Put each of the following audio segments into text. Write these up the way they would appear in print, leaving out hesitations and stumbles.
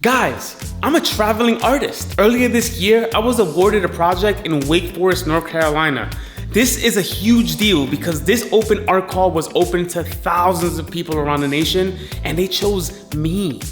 Guys, I'm a traveling artist. Earlier this year, I was awarded a project in Wake Forest, North Carolina. This is a huge deal because this open art call was open to thousands of people around the nation, and they chose me.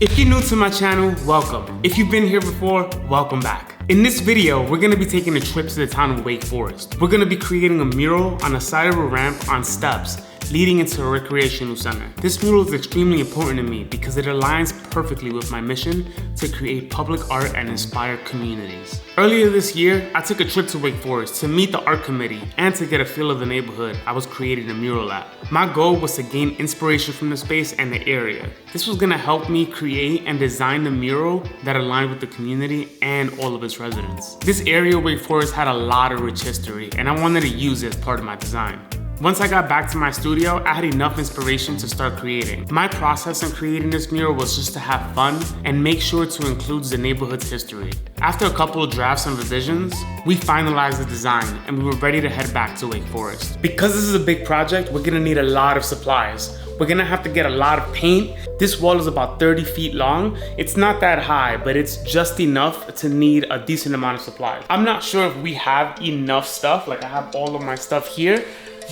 If you're new to my channel, welcome. If you've been here before, welcome back. In this video, we're gonna be taking a trip to the town of Wake Forest. We're gonna be creating a mural on the side of a ramp on steps leading into a recreational center. This mural is extremely important to me because it aligns perfectly with my mission to create public art and inspire communities. Earlier this year, I took a trip to Wake Forest to meet the art committee and to get a feel of the neighborhood I was creating a mural at. My goal was to gain inspiration from the space and the area. This was gonna help me create and design the mural that aligned with the community and all of its residents. This area of Wake Forest had a lot of rich history, and I wanted to use it as part of my design. Once I got back to my studio, I had enough inspiration to start creating. My process in creating this mural was just to have fun and make sure to include the neighborhood's history. After a couple of drafts and revisions, we finalized the design and we were ready to head back to Wake Forest. Because this is a big project, we're gonna need a lot of supplies. We're gonna have to get a lot of paint. This wall is about 30 feet long. It's not that high, but it's just enough to need a decent amount of supplies. I'm not sure if we have enough stuff, like I have all of my stuff here,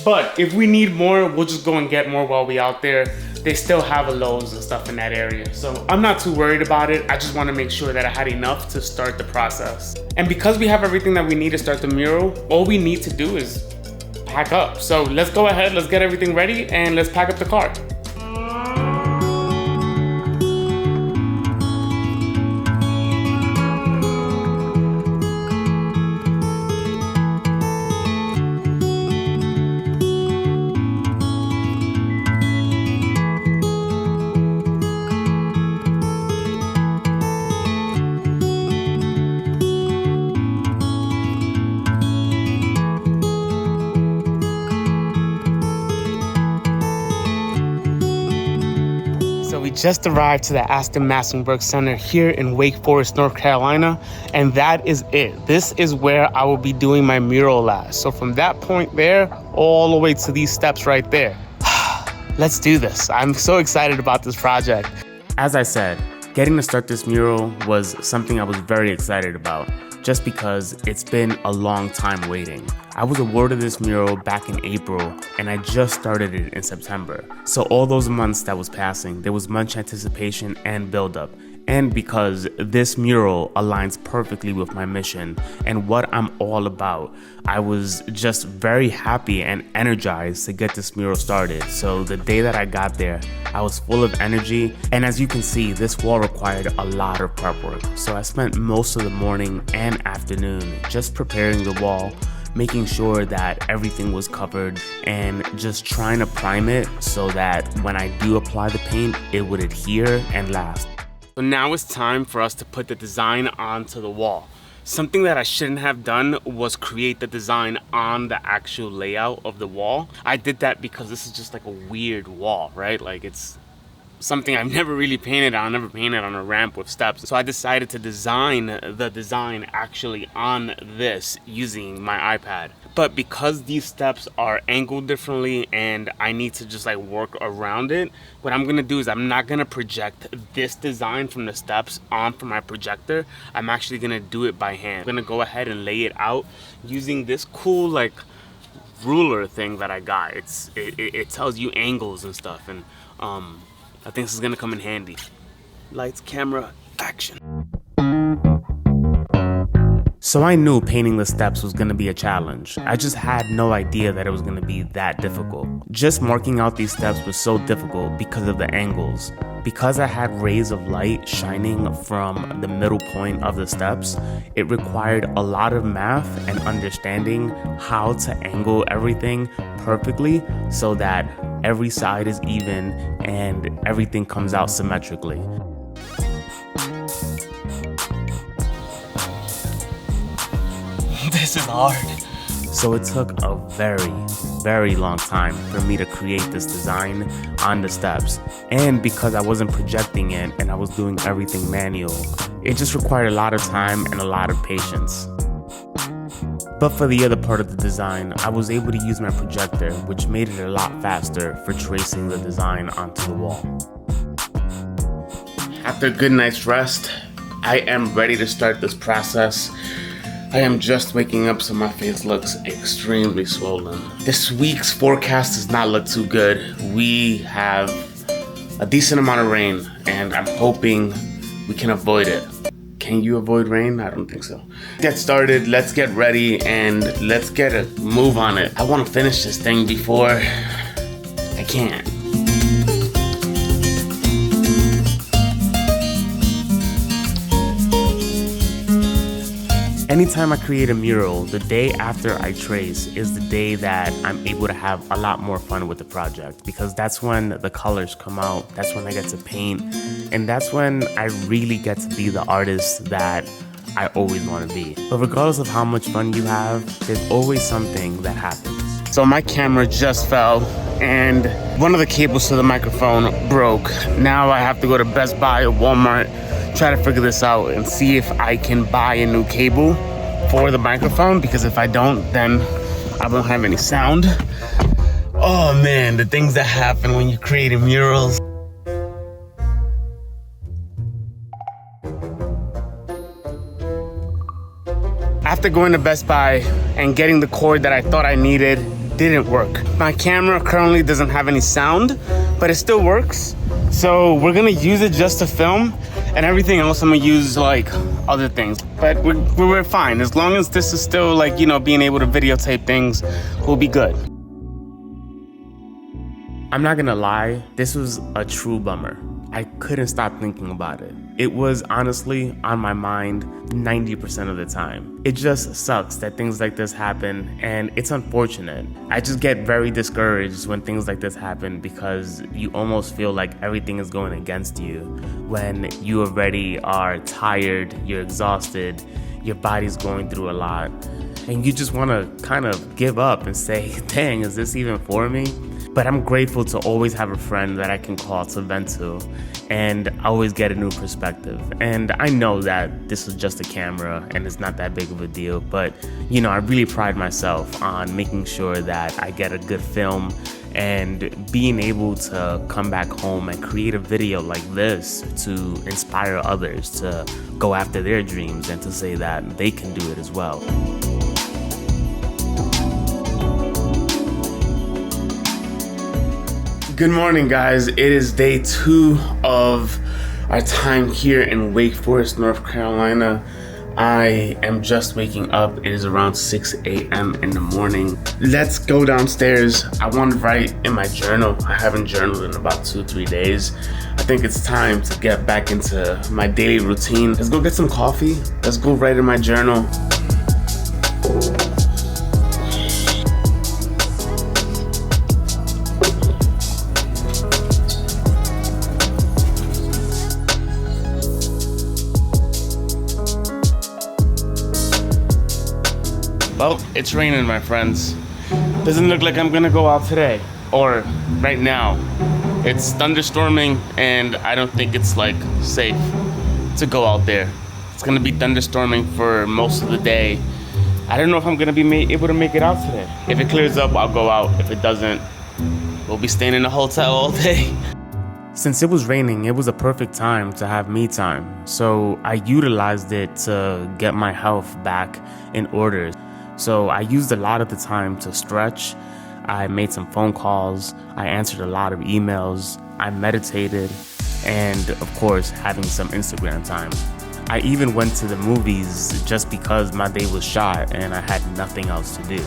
but if we need more, we'll just go and get more while we out there. They still have a Lowe's and stuff in that area. So I'm not too worried about it. I just want to make sure that I had enough to start the process. And because we have everything that we need to start the mural, all we need to do is pack up. So let's go ahead, let's get everything ready, and let's pack up the car. We just arrived to the Aston Massenburg Center here in Wake Forest, North Carolina, and that is it. This is where I will be doing my mural at. So from that point there, all the way to these steps right there. Let's do this. I'm so excited about this project. As I said, getting to start this mural was something I was very excited about, just because it's been a long time waiting. I was awarded this mural back in April, and I just started it in September. So all those months that was passing, there was much anticipation and buildup. And because this mural aligns perfectly with my mission and what I'm all about, I was just very happy and energized to get this mural started. So the day that I got there, I was full of energy. And as you can see, this wall required a lot of prep work. So I spent most of the morning and afternoon just preparing the wall, making sure that everything was covered and just trying to prime it so that when I do apply the paint, it would adhere and last. So now it's time for us to put the design onto the wall. Something that I shouldn't have done was create the design on the actual layout of the wall. I did that because this is just like a weird wall, right? Like it's something I've never really painted on. I've never painted on a ramp with steps. So I decided to design the design actually on this using my iPad. But because these steps are angled differently and I need to just like work around it, what I'm gonna do is I'm not gonna project this design from the steps onto my projector. I'm actually gonna do it by hand. I'm gonna go ahead and lay it out using this cool like ruler thing that I got. It tells you angles and stuff, and I think this is gonna come in handy. Lights, camera, action. So I knew painting the steps was gonna be a challenge. I just had no idea that it was gonna be that difficult. Just marking out these steps was so difficult because of the angles. Because I had rays of light shining from the middle point of the steps, it required a lot of math and understanding how to angle everything perfectly so that every side is even and everything comes out symmetrically. This is hard. So it took a very long time for me to create this design on the steps. And because I wasn't projecting it and I was doing everything manual, it just required a lot of time and a lot of patience. But for the other part of the design, I was able to use my projector, which made it a lot faster for tracing the design onto the wall. After a good night's rest, I am ready to start this process. I am just waking up, so my face looks extremely swollen. This week's forecast does not look too good. We have a decent amount of rain, and I'm hoping we can avoid it. Can you avoid rain? I don't think so. Get started, let's get ready, and let's get a move on it. I want to finish this thing before I can't. Anytime I create a mural, the day after I trace is the day that I'm able to have a lot more fun with the project, because that's when the colors come out, that's when I get to paint, and that's when I really get to be the artist that I always want to be. But regardless of how much fun you have, there's always something that happens. So my camera just fell and one of the cables to the microphone broke. Now I have to go to Best Buy or Walmart, try to figure this out and see if I can buy a new cable for the microphone, because if I don't, then I won't have any sound. Oh man, the things that happen when you're creating murals. After going to Best Buy and getting the cord that I thought I needed, didn't work. My camera currently doesn't have any sound, but it still works. So we're gonna use it just to film, and everything else I'm gonna use like other things. But we're fine. As long as this is still like, you know, being able to videotape things, we'll be good. I'm not gonna lie, this was a true bummer. I couldn't stop thinking about it. It was honestly on my mind 90% of the time. It just sucks that things like this happen, and it's unfortunate. I just get very discouraged when things like this happen, because you almost feel like everything is going against you when you already are tired, you're exhausted, your body's going through a lot, and you just want to kind of give up and say, dang, is this even for me? But I'm grateful to always have a friend that I can call to vent to, and I always get a new perspective. And I know that this is just a camera and it's not that big of a deal, but you know, I really pride myself on making sure that I get a good film, and being able to come back home and create a video like this to inspire others to go after their dreams and to say that they can do it as well. Good morning, guys. It is day 2 of our time here in Wake Forest, North Carolina. I am just waking up. It is around 6 a.m. in the morning. Let's go downstairs. I want to write in my journal. I haven't journaled in about 2-3 days. I think it's time to get back into my daily routine. Let's go get some coffee. Let's go write in my journal. Well, it's raining, my friends. Doesn't look like I'm gonna go out today, or right now. It's thunderstorming, and I don't think it's like safe to go out there. It's gonna be thunderstorming for most of the day. I don't know if I'm gonna be able to make it out today. If it clears up, I'll go out. If it doesn't, we'll be staying in a hotel all day. Since it was raining, it was a perfect time to have me time. So I utilized it to get my health back in order. So I used a lot of the time to stretch. I made some phone calls. I answered a lot of emails. I meditated, and of course, having some Instagram time. I even went to the movies just because my day was shot and I had nothing else to do.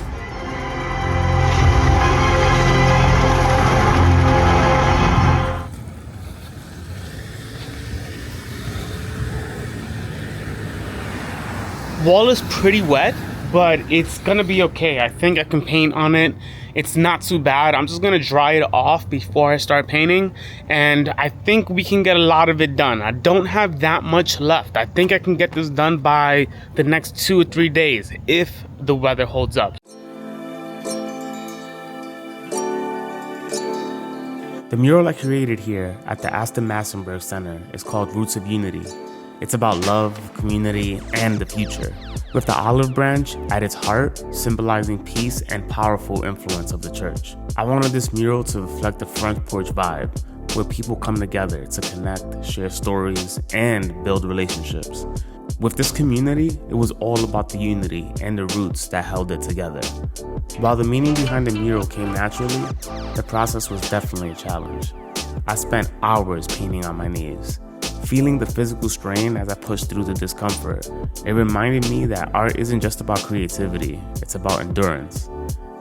Wall is pretty wet, but it's gonna be okay. I think I can paint on it. It's not too bad. I'm just gonna dry it off before I start painting, and I think we can get a lot of it done. I don't have that much left. I think I can get this done by the next 2 or 3 days if the weather holds up. The mural I created here at the Aston Massenburg Center is called Roots of Unity. It's about love, community, and the future, with the olive branch at its heart, symbolizing peace and powerful influence of the church. I wanted this mural to reflect the front porch vibe, where people come together to connect, share stories, and build relationships. With this community, it was all about the unity and the roots that held it together. While the meaning behind the mural came naturally, the process was definitely a challenge. I spent hours painting on my knees, feeling the physical strain as I pushed through the discomfort. It reminded me that art isn't just about creativity, it's about endurance.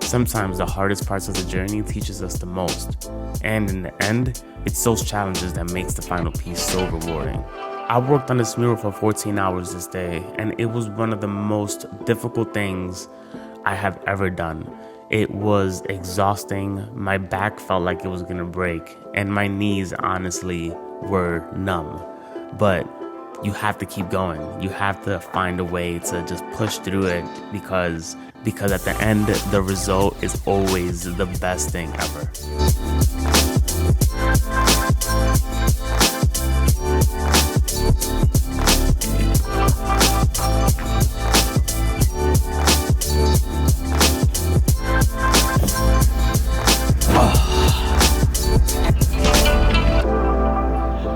Sometimes the hardest parts of the journey teaches us the most, and in the end, it's those challenges that makes the final piece so rewarding. I worked on this mural for 14 hours this day, and it was one of the most difficult things I have ever done. It was exhausting, my back felt like it was gonna break, and my knees honestly were numb. But you have to keep going. You have to find a way to just push through it because at the end, the result is always the best thing ever.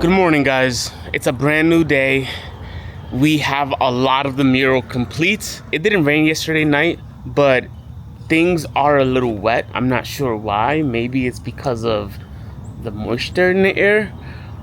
Good morning, guys. It's a brand new day. We have a lot of the mural complete. It didn't rain yesterday night, but things are a little wet. I'm not sure why. Maybe it's because of the moisture in the air,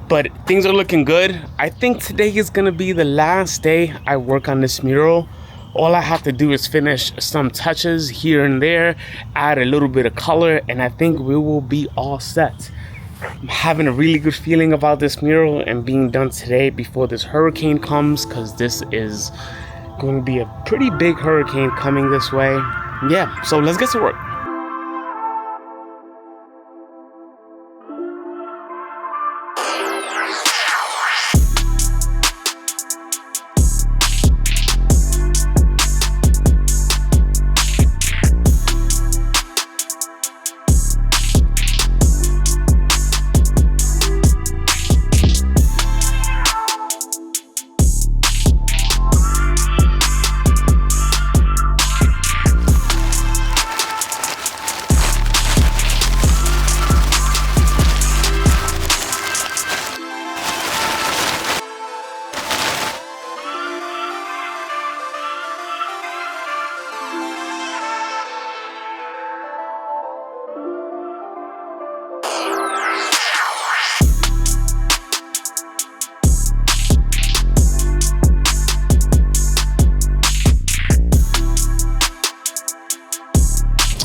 but things are looking good. I think today is gonna be the last day I work on this mural. All I have to do is finish some touches here and there, add a little bit of color, and I think we will be all set. I'm having a really good feeling about this mural and being done today before this hurricane comes, because this is going to be a pretty big hurricane coming this way. Yeah, so let's get to work.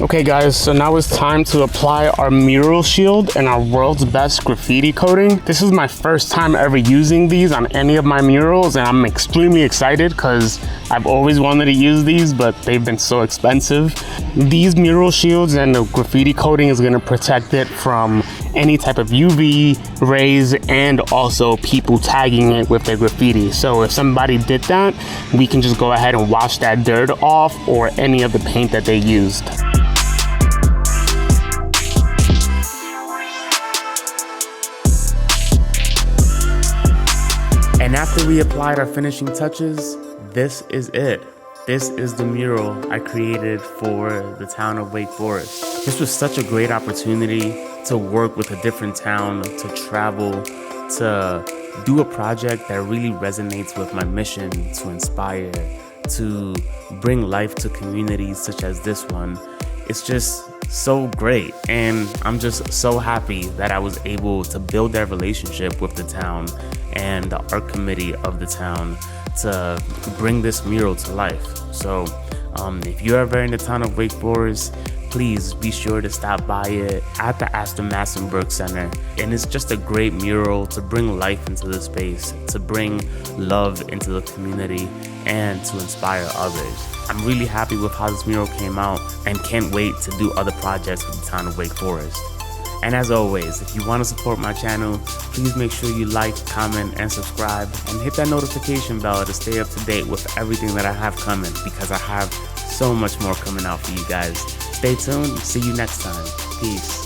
Okay guys, so now it's time to apply our mural shield and our world's best graffiti coating. This is my first time ever using these on any of my murals, and I'm extremely excited because I've always wanted to use these, but they've been so expensive. These mural shields and the graffiti coating is going to protect it from any type of UV rays and also people tagging it with their graffiti. So if somebody did that, we can just go ahead and wash that dirt off or any of the paint that they used. And after we applied our finishing touches, this is it. This is the mural I created for the town of Wake Forest. This was such a great opportunity to work with a different town, to travel, to do a project that really resonates with my mission to inspire, to bring life to communities such as this one. It's just so great, and I'm just so happy that I was able to build that relationship with the town and the art committee of the town to bring this mural to life. So if you're ever in the town of Wake Forest, please be sure to stop by it at the Astor Massenburg Center. And it's just a great mural to bring life into the space, to bring love into the community, and to inspire others. I'm really happy with how this mural came out and can't wait to do other projects with the town of Wake Forest. And as always, if you want to support my channel, please make sure you like, comment, and subscribe, and hit that notification bell to stay up to date with everything that I have coming, because I have so much more coming out for you guys. Stay tuned. See you next time. Peace.